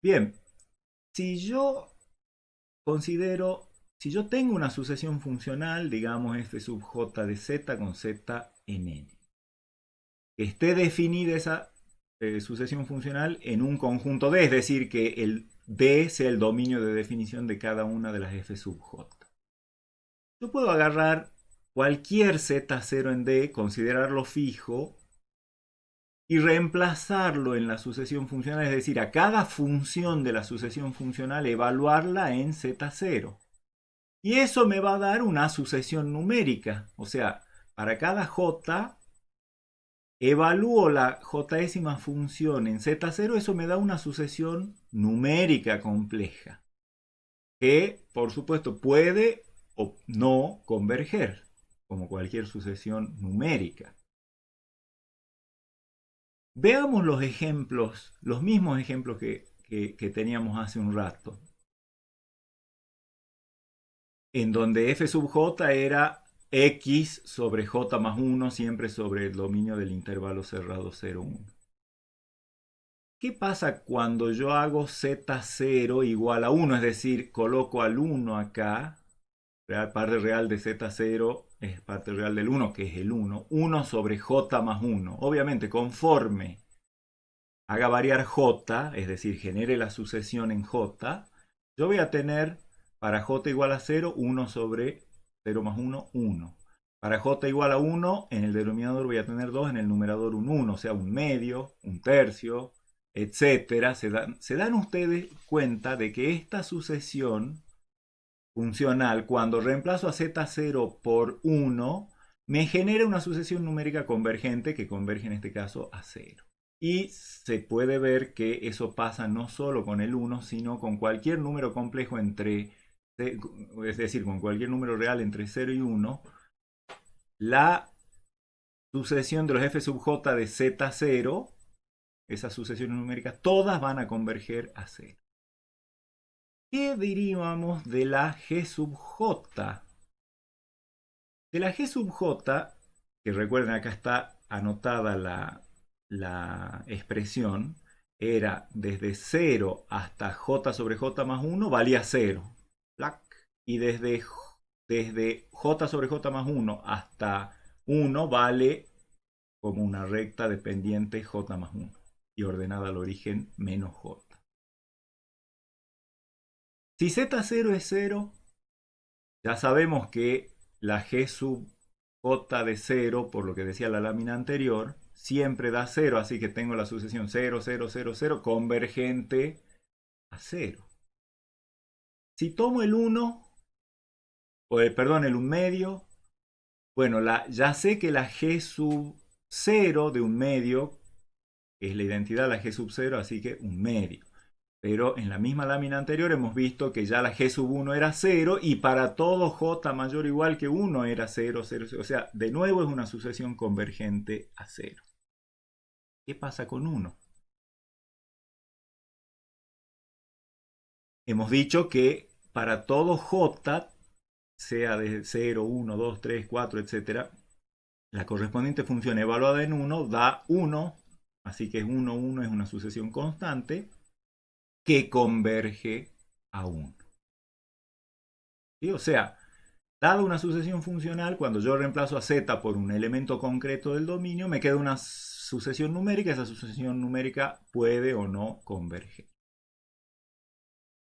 Bien, si yo considero, si yo tengo una sucesión funcional, digamos f sub j de z con z en n, que esté definida esa sucesión funcional en un conjunto D, es decir, que el D sea el dominio de definición de cada una de las f sub j. Yo puedo agarrar cualquier z0 en D, considerarlo fijo y reemplazarlo en la sucesión funcional, es decir, a cada función de la sucesión funcional evaluarla en z0. Y eso me va a dar una sucesión numérica, o sea, para cada j evalúo la jésima función en z0, eso me da una sucesión numérica compleja, que por supuesto puede o no converger, como cualquier sucesión numérica. Veamos los ejemplos, los mismos ejemplos que teníamos hace un rato, en donde f sub j era x sobre j más 1, siempre sobre el dominio del intervalo cerrado 0, 1. ¿Qué pasa cuando yo hago z0 igual a 1? Es decir, coloco al 1 acá, parte real de z0 es parte real del 1, que es el 1, 1 sobre j más 1. Obviamente, conforme haga variar j, es decir, genere la sucesión en j, yo voy a tener para j igual a 0, 1 sobre 0 más 1, 1. Para j igual a 1, en el denominador voy a tener 2, en el numerador un 1, o sea, un medio, un tercio, etcétera. Se dan ustedes cuenta de que esta sucesión funcional, cuando reemplazo a z0 por 1, me genera una sucesión numérica convergente que converge en este caso a 0. Y se puede ver que eso pasa no solo con el 1, sino con cualquier número complejo entre, es decir, con cualquier número real entre 0 y 1, la sucesión de los f sub j de z0, esas sucesiones numéricas, todas van a converger a 0. ¿Qué diríamos de la g sub j? De la g sub j, que recuerden acá está anotada la expresión, era desde 0 hasta j sobre j más 1 valía 0. Y desde j sobre j más 1 hasta 1 vale como una recta dependiente j más 1 y ordenada al origen menos j. Si z0 es 0, ya sabemos que la g sub j de 0, por lo que decía la lámina anterior, siempre da 0, así que tengo la sucesión 0, 0, 0, 0 convergente a 0. Si tomo el 1, perdón, el 1 medio, bueno, ya sé que la g sub 0 de 1 medio es la identidad de la g sub 0, así que 1 medio. Pero en la misma lámina anterior hemos visto que ya la g sub 1 era 0 y para todo j mayor o igual que 1 era 0, 0, 0. O sea, de nuevo es una sucesión convergente a 0. ¿Qué pasa con 1? Hemos dicho que para todo j, sea de 0, 1, 2, 3, 4, etc., la correspondiente función evaluada en 1 da 1, así que 1, 1 es una sucesión constante que converge a 1. ¿Sí? O sea, dada una sucesión funcional, cuando yo reemplazo a z por un elemento concreto del dominio, me queda una sucesión numérica. Esa sucesión numérica puede o no converger.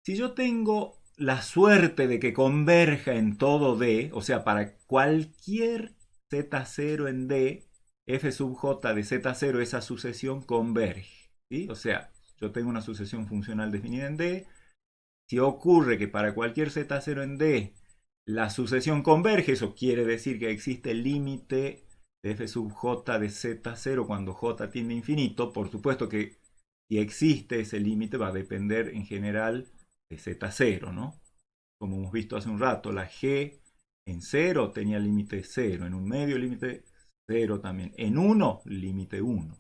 Si yo tengo la suerte de que converja en todo D, o sea, para cualquier z0 en D, f sub j de z0, esa sucesión converge. ¿Sí? O sea, yo tengo una sucesión funcional definida en D. Si ocurre que para cualquier z0 en D la sucesión converge, eso quiere decir que existe el límite de f sub j de z0 cuando j tiende a infinito. Por supuesto que si existe ese límite va a depender en general de z0, ¿no? Como hemos visto hace un rato, la g en 0 tenía límite 0, en un medio límite 0 también, en 1 límite 1.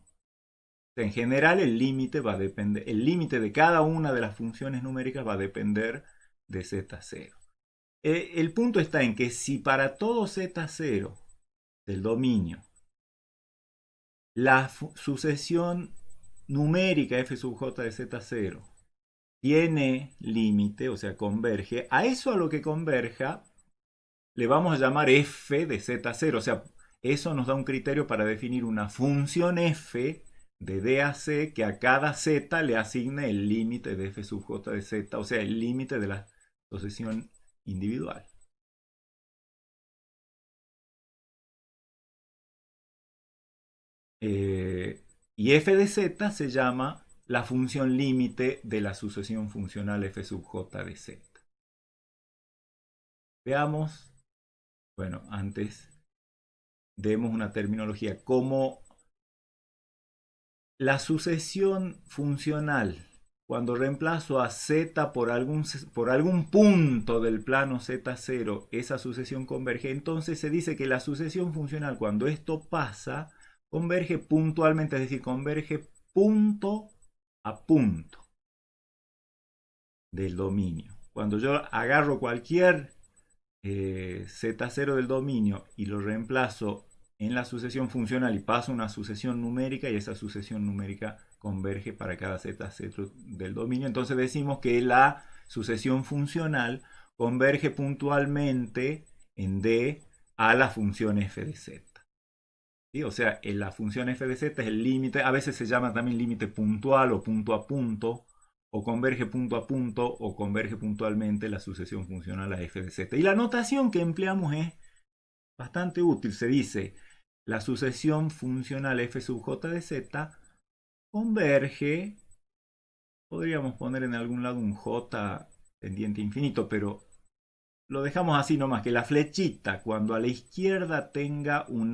En general el límite va a depender, el límite de cada una de las funciones numéricas va a depender de z0. El punto está en que si para todo z0 del dominio la sucesión numérica f sub j de z0 tiene límite, o sea, converge, a eso a lo que converja le vamos a llamar f de z0. O sea, eso nos da un criterio para definir una función f de d a c que a cada z le asigne el límite de f sub j de z, o sea, el límite de la sucesión individual. Y f de z se llama la función límite de la sucesión funcional f sub j de z. Veamos, bueno, antes demos una terminología como la sucesión funcional. Cuando reemplazo a z por algún punto del plano z0, esa sucesión converge. Entonces se dice que la sucesión funcional, cuando esto pasa, converge puntualmente, es decir, converge punto a punto del dominio. Cuando yo agarro cualquier z0 del dominio y lo reemplazo en la sucesión funcional y paso una sucesión numérica, y esa sucesión numérica converge para cada z0 del dominio, entonces decimos que la sucesión funcional converge puntualmente en D a la función f de z. ¿Sí? O sea, la función f de z es el límite, a veces se llama también límite puntual o punto a punto, o converge punto a punto, o converge puntualmente la sucesión funcional a f de z. Y la notación que empleamos es bastante útil. Se dice, la sucesión funcional f sub j de z converge, podríamos poner en algún lado un j tendiente infinito, pero lo dejamos así nomás, que la flechita cuando a la izquierda tenga un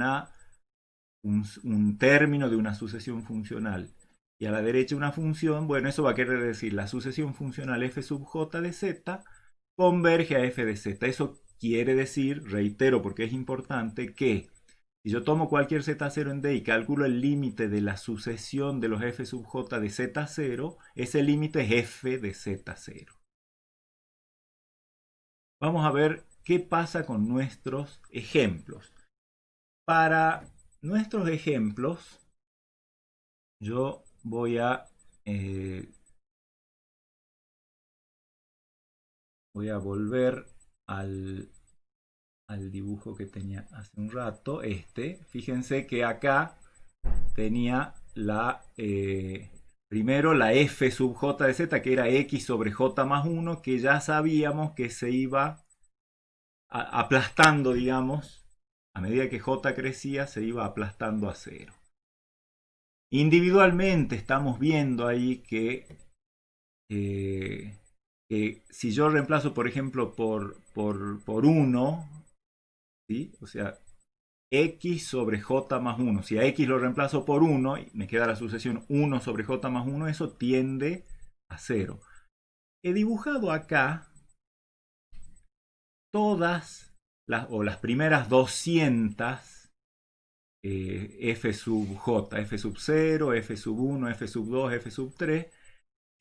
término de una sucesión funcional y a la derecha una función, bueno, eso va a querer decir la sucesión funcional f sub j de z converge a f de z. Eso quiere decir, reitero porque es importante, que si yo tomo cualquier z0 en D y calculo el límite de la sucesión de los f sub j de z0, ese límite es f de z0. Vamos a ver qué pasa con nuestros ejemplos. Para nuestros ejemplos, yo eh, voy a volver al, al dibujo que tenía hace un rato. Fíjense que acá tenía primero la f sub j de z, que era x sobre j más 1, que ya sabíamos que se iba aplastando, digamos, a medida que j crecía, se iba aplastando a cero. Individualmente estamos viendo ahí que si yo reemplazo, por ejemplo, por 1, ¿sí? O sea, x sobre j más 1. Si a x lo reemplazo por 1, me queda la sucesión 1 sobre j más 1, eso tiende a 0. He dibujado acá todas las primeras 200 f sub j, f sub 0, f sub 1, f sub 2, f sub 3,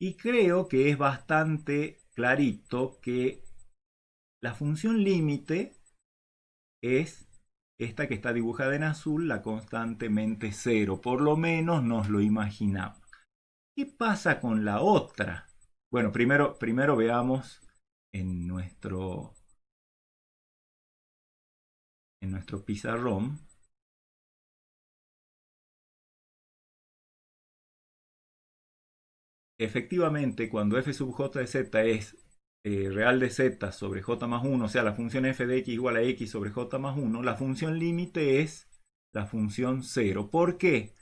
y creo que es bastante clarito que la función límite es esta que está dibujada en azul, la constantemente 0. Por lo menos nos lo imaginamos. ¿Qué pasa con la otra? Bueno, primero veamos en nuestro pizarrón. Efectivamente, cuando f sub j de z es real de z sobre j más 1, o sea, la función f de x igual a x sobre j más 1, la función límite es la función 0. ¿Por qué?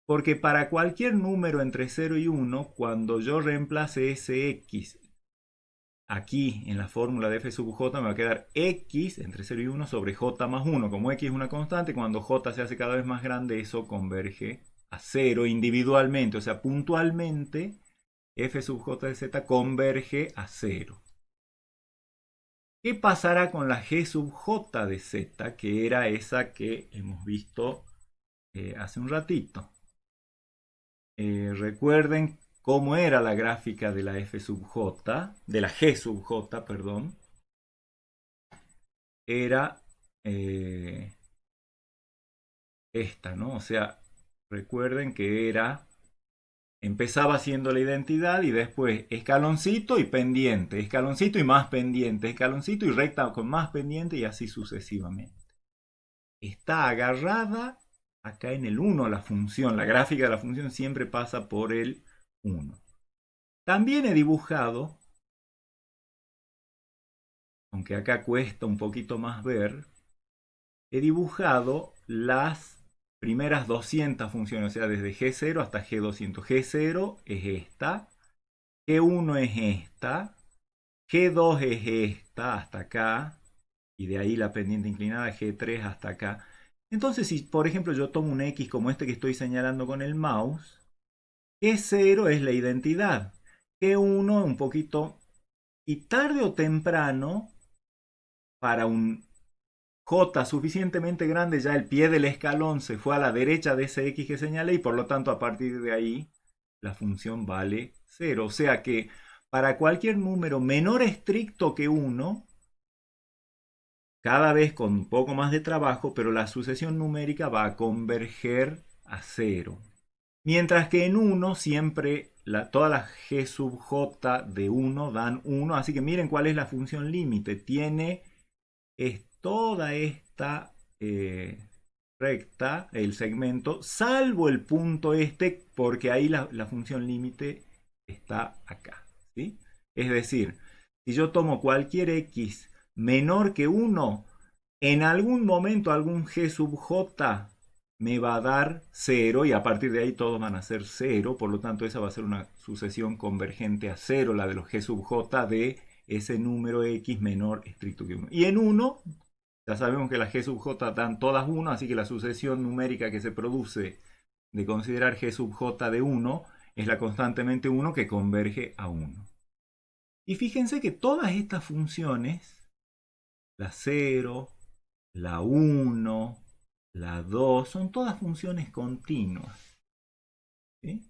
Porque para cualquier número entre 0 y 1, cuando yo reemplace ese x aquí en la fórmula de f sub j, me va a quedar x entre 0 y 1 sobre j más 1. Como x es una constante, cuando j se hace cada vez más grande, eso converge a 0 individualmente. O sea, puntualmente, f sub j de z converge a 0. ¿Qué pasará con la g sub j de z, que era esa que hemos visto hace un ratito? Recuerden cómo era la gráfica de la f sub j, de la g sub j, perdón. Era esta, ¿no? O sea, recuerden que era Empezaba haciendo la identidad y después escaloncito y pendiente, escaloncito y más pendiente, escaloncito y recta con más pendiente y así sucesivamente. Está agarrada acá en el 1 la función, la gráfica de la función siempre pasa por el 1. También he dibujado, aunque acá cuesta un poquito más ver, he dibujado las primeras 200 funciones, o sea, desde G0 hasta G200. G0 es esta, G1 es esta, G2 es esta hasta acá, y de ahí la pendiente inclinada G3 hasta acá. Entonces, si por ejemplo yo tomo un X como este que estoy señalando con el mouse, G0 es la identidad, G1 un poquito, y tarde o temprano, para un J suficientemente grande, ya el pie del escalón se fue a la derecha de ese X que señalé y por lo tanto a partir de ahí la función vale 0. O sea que para cualquier número menor estricto que 1, cada vez con un poco más de trabajo, pero la sucesión numérica va a converger a 0. Mientras que en 1 siempre todas las g sub j de 1 dan 1. Así que miren cuál es la función límite. Tiene toda esta recta, el segmento, salvo el punto este, porque ahí la función límite está acá. ¿Sí? Es decir, si yo tomo cualquier x menor que 1, en algún momento algún g sub j me va a dar 0 y a partir de ahí todos van a ser 0. Por lo tanto, esa va a ser una sucesión convergente a 0, la de los g sub j de ese número x menor estricto que 1. Y en 1, ya sabemos que las g sub j dan todas 1, así que la sucesión numérica que se produce de considerar g sub j de 1 es la constantemente 1 que converge a 1. Y fíjense que todas estas funciones, la 0, la 1, la 2, son todas funciones continuas. ¿Sí?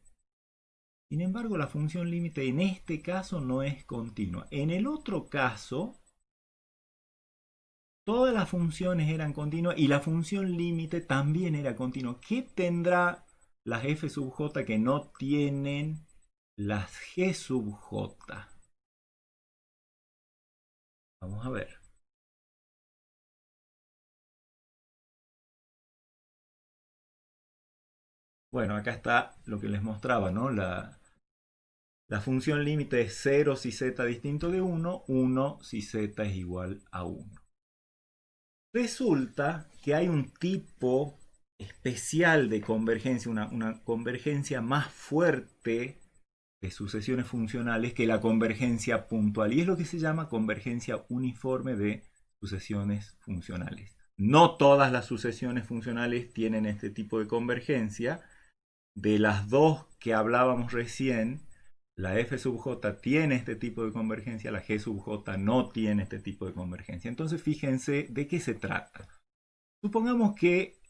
Sin embargo, la función límite en este caso no es continua. En el otro caso, todas las funciones eran continuas y la función límite también era continua. ¿Qué tendrá las f sub j que no tienen las g sub j? Vamos a ver. Bueno, acá está lo que les mostraba, ¿no? La función límite es 0 si z distinto de 1, 1 si z es igual a 1. Resulta que hay un tipo especial de convergencia, una convergencia más fuerte de sucesiones funcionales que la convergencia puntual. Y es lo que se llama convergencia uniforme de sucesiones funcionales. No todas las sucesiones funcionales tienen este tipo de convergencia. De las dos que hablábamos recién, la f sub j tiene este tipo de convergencia, la g sub j no tiene este tipo de convergencia. Entonces fíjense de qué se trata. Supongamos que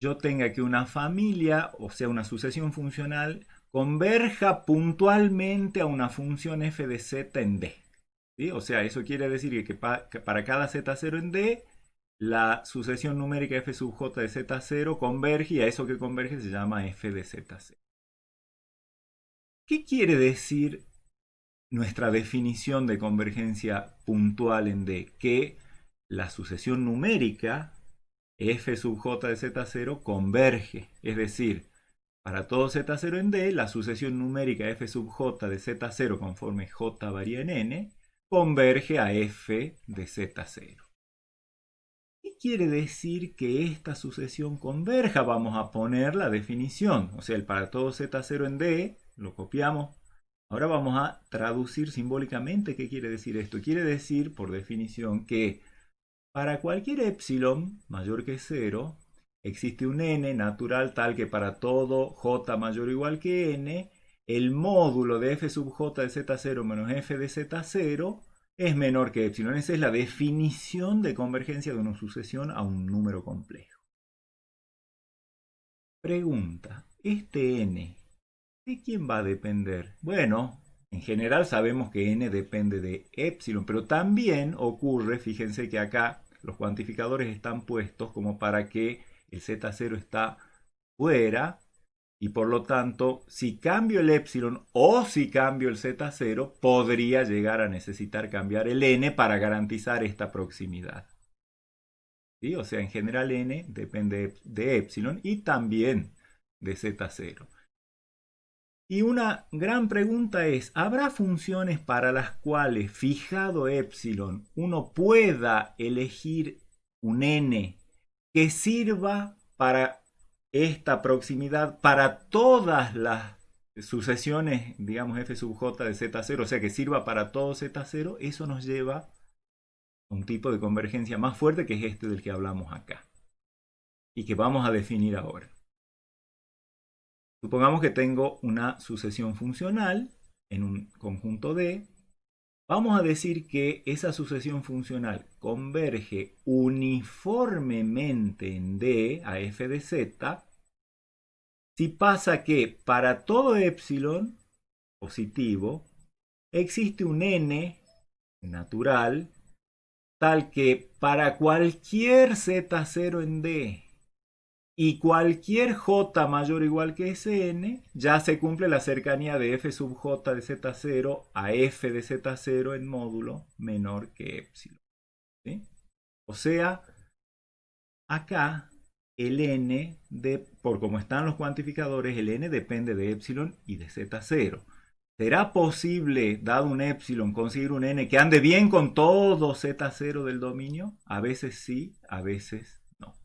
yo tenga que una familia, o sea, una sucesión funcional, converja puntualmente a una función f de z en d. ¿Sí? O sea, eso quiere decir que para cada z0 en d, la sucesión numérica f sub j de z0 converge y a eso que converge se llama f de z0. ¿Qué quiere decir nuestra definición de convergencia puntual en D? Que la sucesión numérica f sub j de z0 converge. Es decir, para todo z0 en D, la sucesión numérica f sub j de z0 conforme j varía en n, converge a f de z0. ¿Qué quiere decir que esta sucesión converja? Vamos a poner la definición. O sea, el para todo z0 en D, lo copiamos. Ahora vamos a traducir simbólicamente qué quiere decir esto. Quiere decir, por definición, que para cualquier epsilon mayor que 0, existe un n natural tal que para todo j mayor o igual que n, el módulo de f sub j de z0 menos f de z0 es menor que epsilon. Esa es la definición de convergencia de una sucesión a un número complejo. Pregunta, este n, ¿de quién va a depender? Bueno, en general sabemos que n depende de epsilon, pero también ocurre, fíjense que acá los cuantificadores están puestos como para que el z0 está fuera Y por lo tanto, si cambio el epsilon o si cambio el z0, podría llegar a necesitar cambiar el n para garantizar esta proximidad. ¿Sí? O sea, en general n depende de epsilon y también de z0. Y una gran pregunta es, ¿habrá funciones para las cuales, fijado epsilon, uno pueda elegir un n que sirva para esta proximidad para todas las sucesiones, digamos, f sub j de z0, o sea, que sirva para todo z0? Eso nos lleva a un tipo de convergencia más fuerte, que es este del que hablamos acá y que vamos a definir ahora. Supongamos que tengo una sucesión funcional en un conjunto D. Vamos a decir que esa sucesión funcional converge uniformemente en D a f de z si pasa que para todo epsilon positivo existe un n natural tal que para cualquier z0 en D y cualquier j mayor o igual que Sn, ya se cumple la cercanía de f sub j de z0 a f de z0 en módulo menor que epsilon. ¿Sí? O sea, acá el n, por como están los cuantificadores, el n depende de epsilon y de z0. ¿Será posible, dado un epsilon, conseguir un n que ande bien con todo z0 del dominio? A veces sí, a veces no.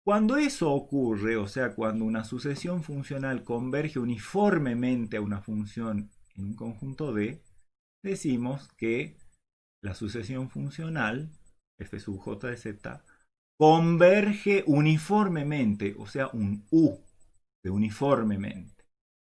Cuando eso ocurre, o sea, cuando una sucesión funcional converge uniformemente a una función en un conjunto D, decimos que la sucesión funcional, f sub j de z, converge uniformemente, o sea, un U de uniformemente,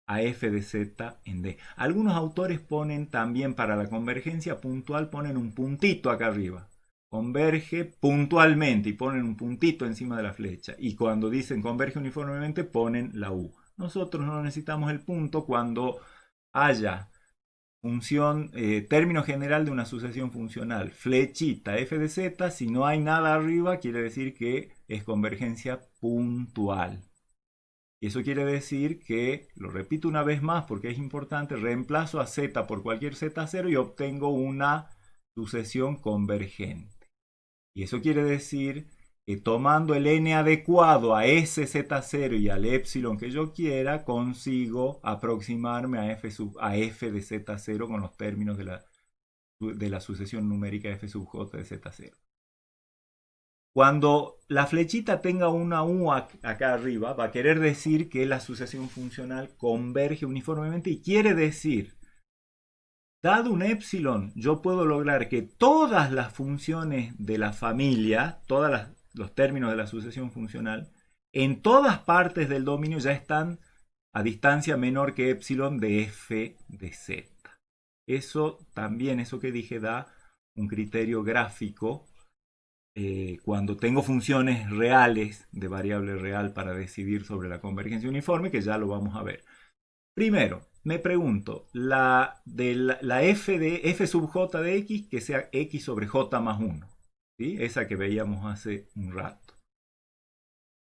a f de z en D. Algunos autores ponen también para la convergencia puntual, ponen un puntito acá arriba. Converge puntualmente y ponen un puntito encima de la flecha. Y cuando dicen converge uniformemente ponen la U. Nosotros no necesitamos el punto cuando haya función, término general de una sucesión funcional, flechita f de z, si no hay nada arriba quiere decir que es convergencia puntual. Y eso quiere decir que, lo repito una vez más porque es importante, reemplazo a z por cualquier z0 y obtengo una sucesión convergente. Y eso quiere decir que tomando el n adecuado a ese z0 y al epsilon que yo quiera, consigo aproximarme a f de z0 con los términos de la sucesión numérica f sub j de z0. Cuando la flechita tenga una U acá arriba, va a querer decir que la sucesión funcional converge uniformemente y quiere decir, dado un epsilon, yo puedo lograr que todas las funciones de la familia, todos los términos de la sucesión funcional, en todas partes del dominio ya están a distancia menor que epsilon de f de z. Eso también, eso que dije, da un criterio gráfico cuando tengo funciones reales de variable real para decidir sobre la convergencia uniforme, que ya lo vamos a ver. Primero, me pregunto, la f de f sub j de x, que sea x sobre j más 1, ¿sí? Esa que veíamos hace un rato.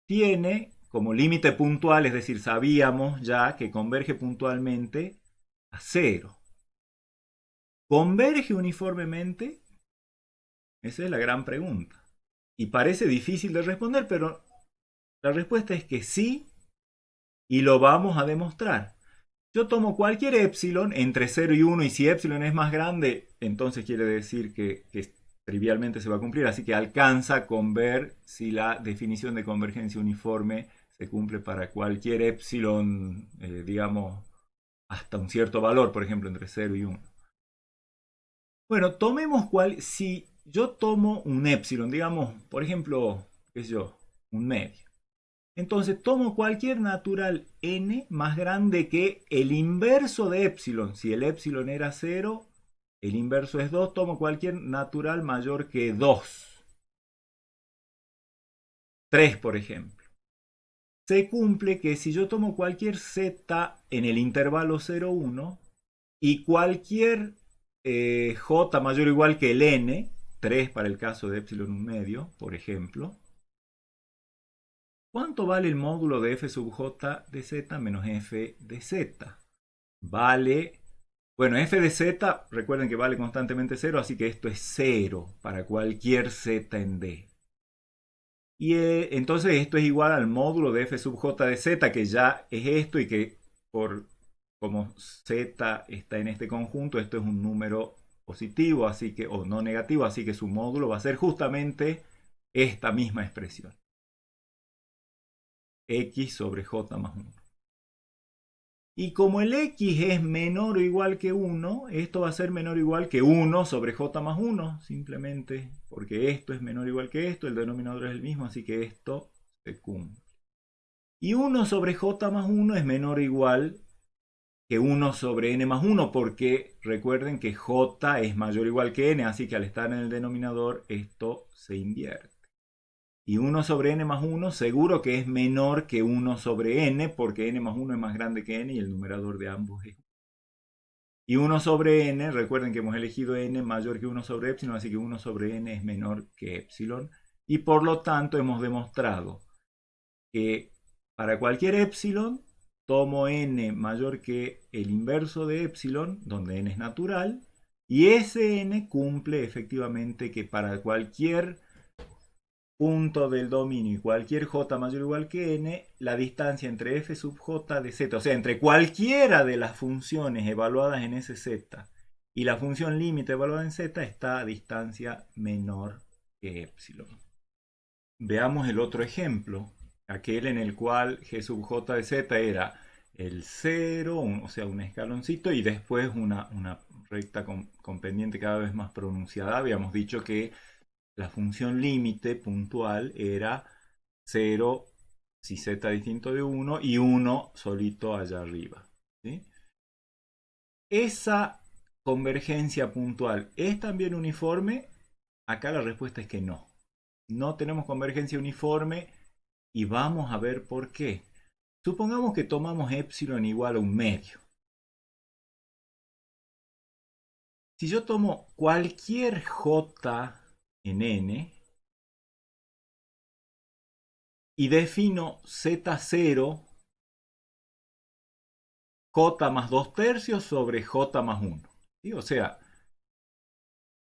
Tiene como límite puntual, es decir, sabíamos ya que converge puntualmente a 0. ¿Converge uniformemente? Esa es la gran pregunta. Y parece difícil de responder, pero la respuesta es que sí, y lo vamos a demostrar. Yo tomo cualquier epsilon entre 0 y 1, y si epsilon es más grande, entonces quiere decir que trivialmente se va a cumplir, así que alcanza con ver si la definición de convergencia uniforme se cumple para cualquier epsilon, digamos, hasta un cierto valor, por ejemplo, entre 0 y 1. Bueno, tomemos si yo tomo un epsilon, digamos, por ejemplo, qué sé yo, un medio. Entonces tomo cualquier natural n más grande que el inverso de epsilon. Si el epsilon era 0, el inverso es 2, tomo cualquier natural mayor que 2. 3, por ejemplo. Se cumple que si yo tomo cualquier z en el intervalo 0, 1 y cualquier j mayor o igual que el n, 3 para el caso de epsilon 1 medio, por ejemplo, ¿Cuánto vale el módulo de f sub j de z menos f de z? Vale, bueno, f de z, recuerden que vale constantemente 0, así que esto es 0 para cualquier z en D. Y entonces esto es igual al módulo de f sub j de z, que ya es esto y que como z está en este conjunto, esto es un número positivo, así que, o no negativo, así que su módulo va a ser justamente esta misma expresión. X sobre j más 1. Y como el x es menor o igual que 1, esto va a ser menor o igual que 1 sobre j más 1, simplemente porque esto es menor o igual que esto, el denominador es el mismo, así que esto se cumple. Y 1 sobre j más 1 es menor o igual que 1 sobre n más 1, porque recuerden que j es mayor o igual que n, así que al estar en el denominador esto se invierte. Y 1 sobre n más 1 seguro que es menor que 1 sobre n, porque n más 1 es más grande que n y el numerador de ambos es 1. Y 1 sobre n, recuerden que hemos elegido n mayor que 1 sobre epsilon, así que 1 sobre n es menor que epsilon. Y por lo tanto hemos demostrado que para cualquier epsilon tomo n mayor que el inverso de epsilon, donde n es natural, y ese n cumple efectivamente que para cualquier punto del dominio y cualquier j mayor o igual que n, la distancia entre f sub j de z, o sea, entre cualquiera de las funciones evaluadas en ese z y la función límite evaluada en z, está a distancia menor que epsilon. Veamos el otro ejemplo, aquel en el cual g sub j de z era el 0, o sea, un escaloncito, y después una recta con pendiente cada vez más pronunciada. Habíamos dicho que la función límite puntual era 0 si z distinto de 1 y 1 solito allá arriba. ¿Sí? ¿Esa convergencia puntual es también uniforme? Acá la respuesta es que no. No tenemos convergencia uniforme y vamos a ver por qué. Supongamos que tomamos epsilon igual a un medio. Si yo tomo cualquier j en n, y defino z0 j más 2 tercios sobre j más 1. ¿Sí? O sea,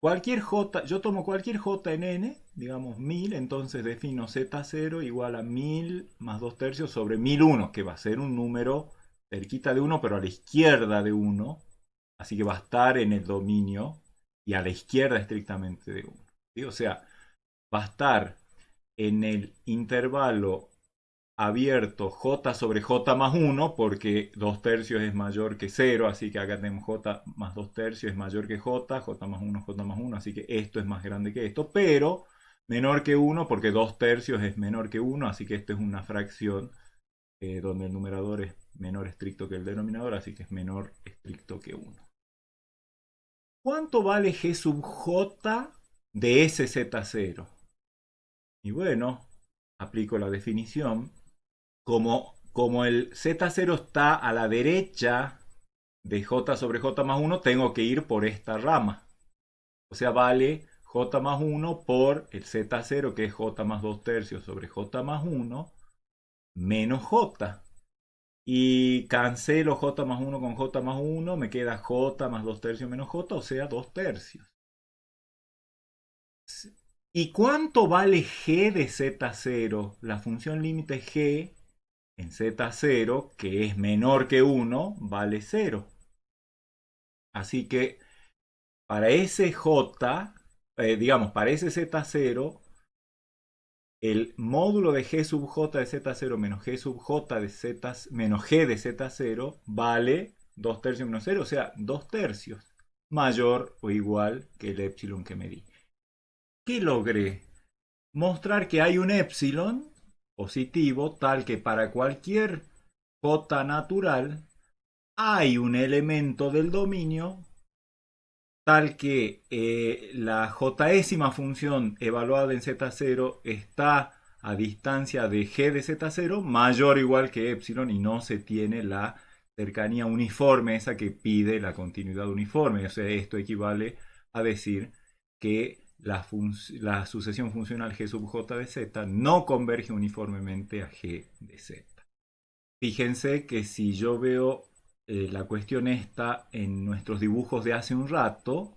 cualquier j, yo tomo cualquier j en n, digamos 1000, entonces defino z0 igual a 1000 más 2 tercios sobre 1001, que va a ser un número cerquita de 1, pero a la izquierda de 1, así que va a estar en el dominio y a la izquierda estrictamente de 1. ¿Sí? O sea, va a estar en el intervalo abierto j sobre j más 1, porque 2 tercios es mayor que 0, así que acá tenemos j más 2 tercios es mayor que j más 1, j más 1, así que esto es más grande que esto, pero menor que 1 porque 2 tercios es menor que 1, así que esto es una fracción donde el numerador es menor estricto que el denominador, así que es menor estricto que 1. ¿Cuánto vale g sub j de ese z0? Y bueno, aplico la definición. Como el z0 está a la derecha de j sobre j más 1, tengo que ir por esta rama. O sea, vale j más 1 por el z0, que es j más 2 tercios sobre j más 1, menos j. Y cancelo j más 1 con j más 1, me queda j más 2 tercios menos j, o sea, 2 tercios. ¿Y cuánto vale g de z0? La función límite g en z0, que es menor que 1, vale 0. Así que para ese j, digamos, para ese z0, el módulo de g sub j de z0 menos g sub j de z menos g de z0 vale 2 tercios menos 0, o sea, 2 tercios, mayor o igual que el epsilon que medí. ¿Qué logré? Mostrar que hay un epsilon positivo tal que para cualquier j natural hay un elemento del dominio tal que la jésima función evaluada en z0 está a distancia de g de z0 mayor o igual que epsilon y no se tiene la cercanía uniforme, esa que pide la continuidad uniforme. O sea, esto equivale a decir que la sucesión funcional G sub J de Z no converge uniformemente a G de Z. Fíjense que si yo veo la cuestión esta en nuestros dibujos de hace un rato,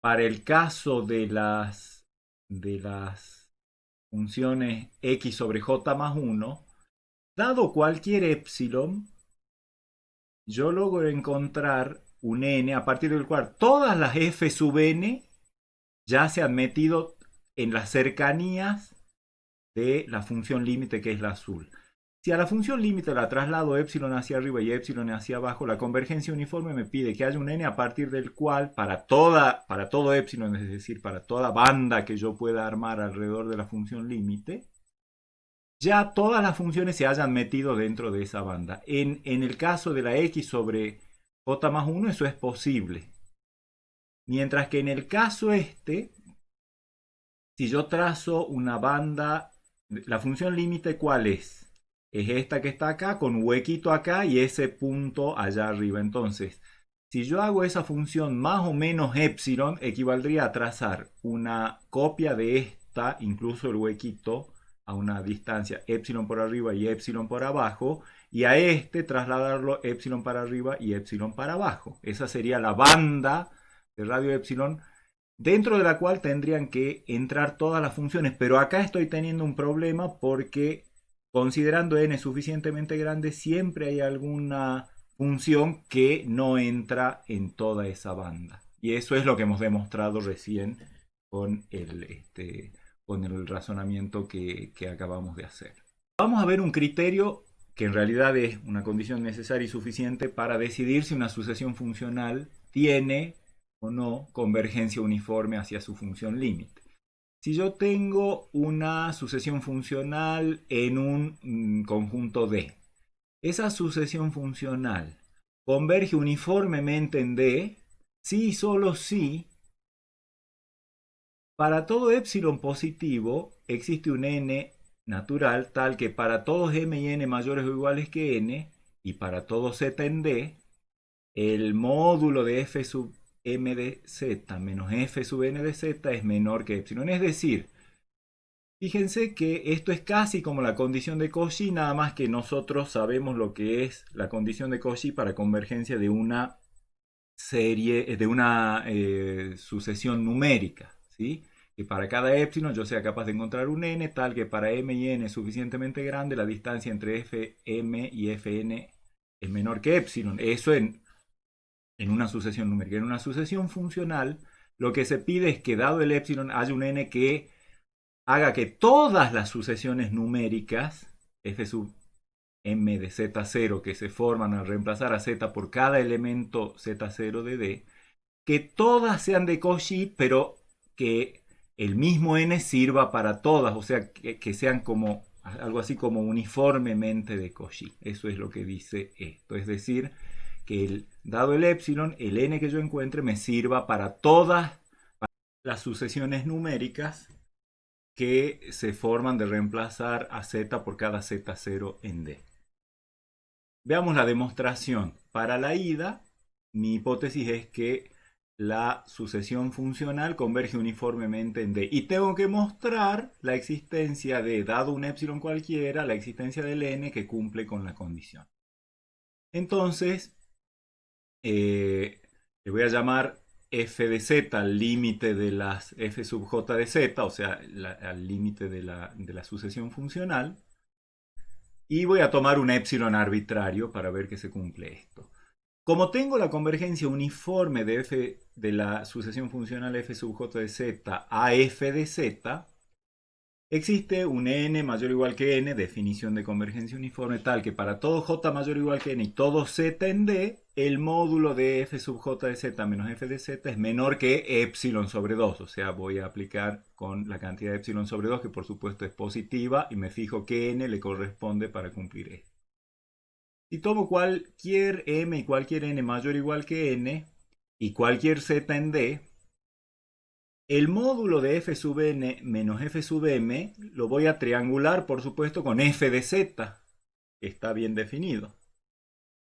para el caso de las funciones x sobre j más 1, dado cualquier epsilon, yo logro encontrar un n a partir del cual todas las f sub n ya se han metido en las cercanías de la función límite, que es la azul. Si a la función límite la traslado epsilon hacia arriba y epsilon hacia abajo, la convergencia uniforme me pide que haya un n a partir del cual para todo epsilon, es decir, para toda banda que yo pueda armar alrededor de la función límite, ya todas las funciones se hayan metido dentro de esa banda. En el caso de la x sobre j más 1 eso es posible. Mientras que en el caso este, si yo trazo una banda, la función límite, ¿cuál es? Es esta que está acá, con huequito acá y ese punto allá arriba. Entonces, si yo hago esa función más o menos epsilon, equivaldría a trazar una copia de esta, incluso el huequito, a una distancia epsilon por arriba y epsilon por abajo, y a este trasladarlo epsilon para arriba y epsilon para abajo. Esa sería la banda de radio epsilon, dentro de la cual tendrían que entrar todas las funciones. Pero acá estoy teniendo un problema porque, considerando n suficientemente grande, siempre hay alguna función que no entra en toda esa banda. Y eso es lo que hemos demostrado recién con el razonamiento que acabamos de hacer. Vamos a ver un criterio que en realidad es una condición necesaria y suficiente para decidir si una sucesión funcional tiene o no convergencia uniforme hacia su función límite. Si yo tengo una sucesión funcional en un conjunto D, esa sucesión funcional converge uniformemente en D si y solo si para todo epsilon positivo existe un n natural tal que para todos m y n mayores o iguales que n y para todo z en D, el módulo de f sub m de z menos f sub n de z es menor que epsilon. Es decir, fíjense que esto es casi como la condición de Cauchy, nada más que nosotros sabemos lo que es la condición de Cauchy para convergencia de una serie, de una sucesión numérica, ¿sí? Que para cada epsilon yo sea capaz de encontrar un n tal que para m y n es suficientemente grande, la distancia entre fm y fn es menor que epsilon. Eso en una sucesión numérica. En una sucesión funcional, lo que se pide es que, dado el epsilon, haya un n que haga que todas las sucesiones numéricas, f sub m de z0, que se forman al reemplazar a z por cada elemento z0 de D, que todas sean de Cauchy, pero que el mismo n sirva para todas, o sea, que sean como algo así como uniformemente de Cauchy. Eso es lo que dice esto. Es decir, que dado el epsilon, el n que yo encuentre me sirva para todas las sucesiones numéricas que se forman de reemplazar a z por cada z0 en D. Veamos la demostración. Para la ida, mi hipótesis es que la sucesión funcional converge uniformemente en D. Y tengo que mostrar la existencia de, dado un epsilon cualquiera, la existencia del n que cumple con la condición. Entonces, le voy a llamar f de z al límite de las f sub j de z, o sea, al límite de la sucesión funcional. Y voy a tomar un epsilon arbitrario para ver que se cumple esto. Como tengo la convergencia uniforme de la sucesión funcional f sub j de z a f de z, existe un n mayor o igual que n, definición de convergencia uniforme, tal que para todo j mayor o igual que n y todo z en D, el módulo de f sub j de z menos f de z es menor que epsilon sobre 2. O sea, voy a aplicar con la cantidad de epsilon sobre 2, que por supuesto es positiva, y me fijo qué n le corresponde para cumplir esto. Si tomo cualquier m y cualquier n mayor o igual que n y cualquier z en D, el módulo de f sub n menos f sub m lo voy a triangular, por supuesto, con f de z, que está bien definido.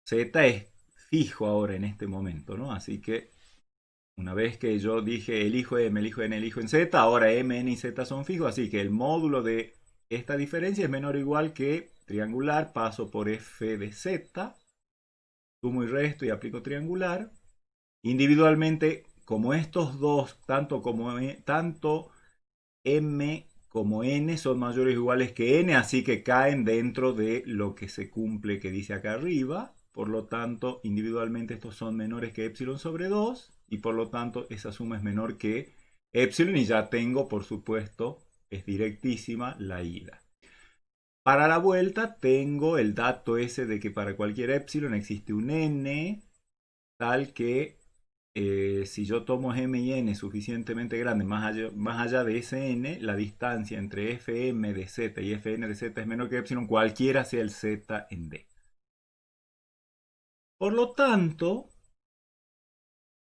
Z es fijo ahora en este momento, ¿no? Así que Una vez que yo dije elijo m, elijo n, elijo en z, ahora m, n y z son fijos, así que el módulo de esta diferencia es menor o igual que triangular, paso por f de z, sumo y resto y aplico triangular. Individualmente, como estos dos, tanto m como n son mayores o iguales que n, así que caen dentro de lo que se cumple que dice acá arriba. Por lo tanto, individualmente estos son menores que epsilon sobre 2 y por lo tanto esa suma es menor que epsilon y ya tengo, por supuesto, es directísima la ida. Para la vuelta tengo el dato ese de que para cualquier epsilon existe un n tal que si yo tomo m y n suficientemente grandes, más allá de ese n, la distancia entre fm de z y fn de z es menor que epsilon, cualquiera sea el z en d. Por lo tanto,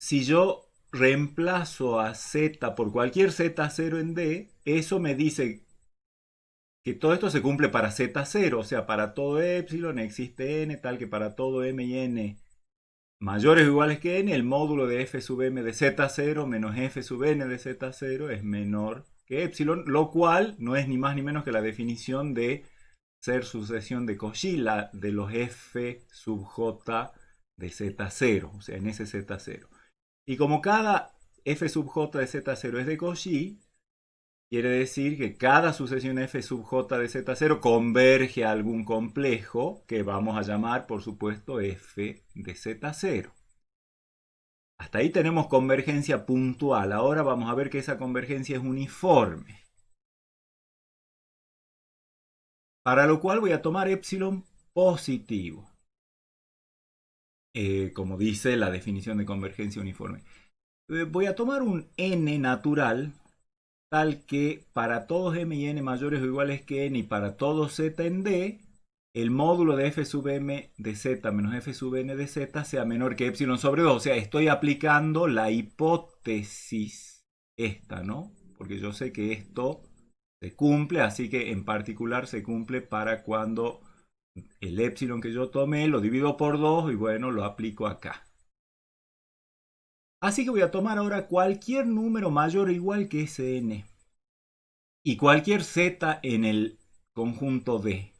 si yo reemplazo a z por cualquier z0 en d, eso me dice que todo esto se cumple para z0, o sea, para todo epsilon existe n, tal que para todo m y n mayores o iguales que n, el módulo de f sub m de z0 menos f sub n de z0 es menor que epsilon, lo cual no es ni más ni menos que la definición de ser sucesión de Cauchy, de los f sub j de z0, o sea, en ese z0. Y como cada f sub j de z0 es de Cauchy, quiere decir que cada sucesión f sub j de z0 converge a algún complejo que vamos a llamar, por supuesto, f de z0. Hasta ahí tenemos convergencia puntual. Ahora vamos a ver que esa convergencia es uniforme. Para lo cual voy a tomar epsilon positivo. Como dice la definición de convergencia uniforme. Voy a tomar un n natural tal que para todos m y n mayores o iguales que n y para todo z en d, el módulo de f sub m de z menos f sub n de z sea menor que epsilon sobre 2. O sea, estoy aplicando la hipótesis esta, ¿no? Porque yo sé que esto se cumple, así que en particular se cumple para cuando el epsilon que yo tomé lo divido por 2 y bueno, lo aplico acá. Así que voy a tomar ahora cualquier número mayor o igual que ese n y cualquier z en el conjunto D.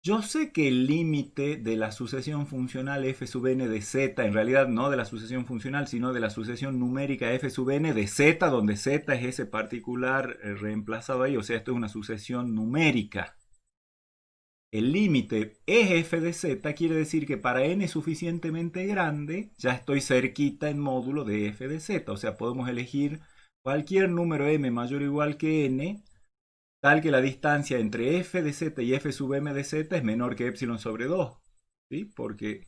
Yo sé que el límite de la sucesión funcional f sub n de z, en realidad no de la sucesión funcional, sino de la sucesión numérica f sub n de z, donde z es ese particular reemplazado ahí, o sea, esto es una sucesión numérica. El límite es f de z, quiere decir que para n suficientemente grande, ya estoy cerquita en módulo de f de z, o sea, podemos elegir cualquier número m mayor o igual que n, tal que la distancia entre f de z y f sub m de z es menor que epsilon sobre 2, ¿sí? Porque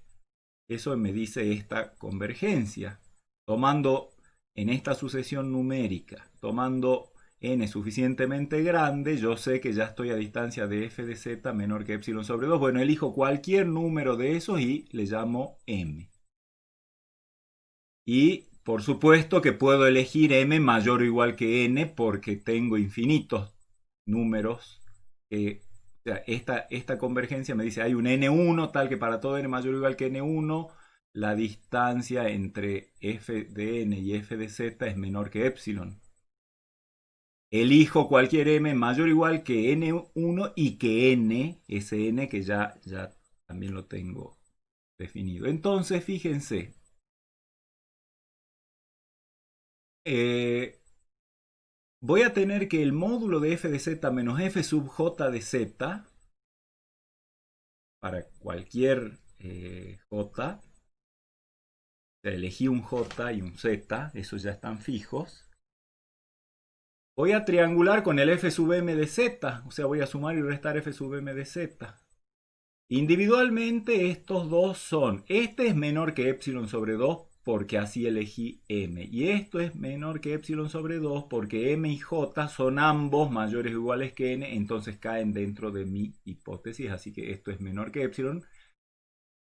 eso me dice esta convergencia. Tomando en esta sucesión numérica, tomando n suficientemente grande, yo sé que ya estoy a distancia de f de z menor que epsilon sobre 2. Bueno, elijo cualquier número de esos y le llamo m. Y por supuesto que puedo elegir m mayor o igual que n porque tengo infinitos números. O sea, esta convergencia me dice hay un n1 tal que para todo n mayor o igual que n1 la distancia entre f de n y f de z es menor que epsilon. Elijo cualquier m mayor o igual que n1 y que n, ese n que ya también lo tengo definido. Entonces, fíjense. Voy a tener que el módulo de f de z menos f sub j de z, para cualquier j, o sea, elegí un j y un z, esos ya están fijos. Voy a triangular con el f sub m de z, o sea, voy a sumar y restar f sub m de z. Individualmente estos dos son, este es menor que epsilon sobre 2 porque así elegí m. Y esto es menor que epsilon sobre 2 porque m y j son ambos mayores o iguales que n, entonces caen dentro de mi hipótesis, así que esto es menor que epsilon.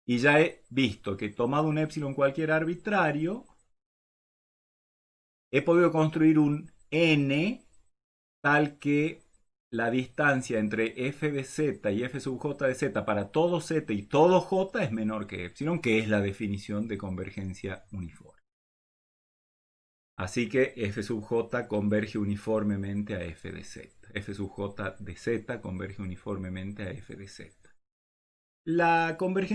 Y ya he visto que tomado un epsilon cualquier arbitrario, he podido construir un n tal que la distancia entre f de z y f sub j de z para todo z y todo j es menor que epsilon, que es la definición de convergencia uniforme. Así que f sub j converge uniformemente a f de z. F sub j de z converge uniformemente a f de z. La convergencia